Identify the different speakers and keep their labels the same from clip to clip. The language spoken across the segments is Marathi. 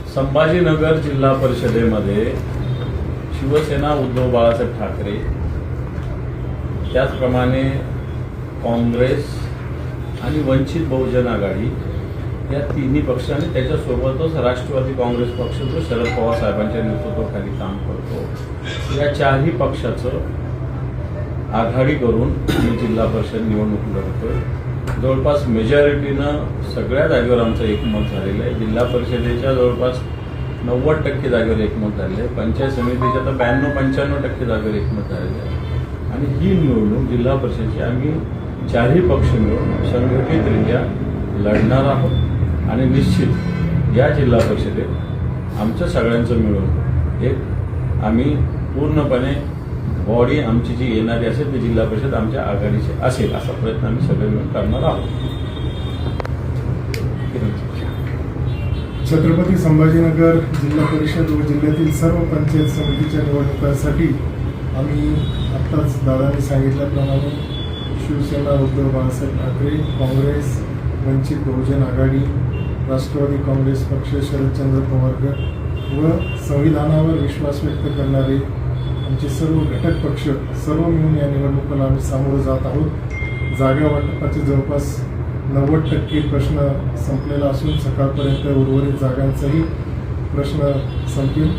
Speaker 1: संभाजीनगर जिल्हा परिषदेमध्ये शिवसेना उद्धव बाळासाहेब ठाकरे, त्याचप्रमाणे काँग्रेस आणि वंचित बहुजन आघाडी या तिन्ही पक्षांनी त्याच्यासोबतच राष्ट्रवादी काँग्रेस पक्ष जो शरद पवार साहेबांच्या नेतृत्वाखाली काम करतो, या चारही पक्षाचं आघाडी करून आम्ही जिल्हा परिषद निवडणूक लढतोय. जवळपास मेजॉरिटीनं सगळ्या जागेवर आमचं एकमत झालेलं आहे. जिल्हा परिषदेच्या जवळपास 90% जागेवर एकमत झालेलं आहे. पंचायत समितीच्या तर 92-95% जागेवर एकमत झालेलं आहे. आणि ही निवडणूक जिल्हा परिषदेची आम्ही चारही पक्ष मिळून संघटितरित्या लढणार आहोत. आणि निश्चित या जिल्हा परिषदेत आमच्या सगळ्यांचं मिळून एक आम्ही पूर्णपणे बॉडी आमची जी येणारी असेल ती जिल्हा परिषद आमच्या आघाडीची असेल असा प्रयत्न आम्ही सगळे मिळून करणार आहोत.
Speaker 2: छत्रपती संभाजीनगर जिल्हा परिषद व जिल्ह्यातील सर्व पंचायत समितीच्या निवडणुकांसाठी आम्ही आत्ताच दादांनी सांगितल्याप्रमाणे शिवसेना उद्धव बाळासाहेब ठाकरे, काँग्रेस, वंचित बहुजन आघाडी, राष्ट्रवादी काँग्रेस पक्ष, शरदचंद्र पवार गट व संविधानावर विश्वास व्यक्त करणारे आमचे सर्व घटक पक्ष सर्व मिळून या निवडणुकीला आम्ही सामोरं जात आहोत. जागा वाटपाचे जवळपास 90% प्रश्न संपलेला असून सकाळपर्यंत उर्वरित जागांचाही प्रश्न संपेल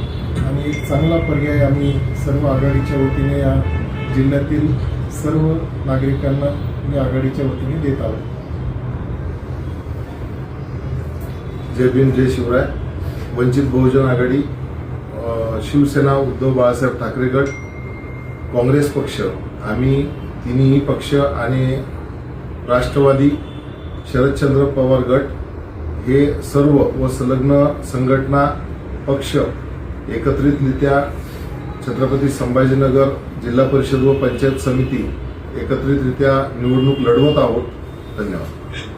Speaker 2: आणि एक चांगला पर्याय आम्ही सर्व आघाडीच्या वतीने या जिल्ह्यातील सर्व नागरिकांना या आघाडीच्या वतीने देत आहोत.
Speaker 3: जय भीम जय शिवराय. वंचित बहुजन आघाडी, शिवसेना उद्धव बाळासाहेब ठाकरे गट, काँग्रेस पक्ष, आम्ही तिन्ही पक्ष आणि राष्ट्रवादी शरदचंद्र पवार गट हे सर्व व संलग्न संघटना पक्ष एकत्रितरित्या छत्रपती संभाजीनगर जिल्हा परिषद व पंचायत समिती एकत्रितरित्या निवडणूक लढवत आहोत. धन्यवाद.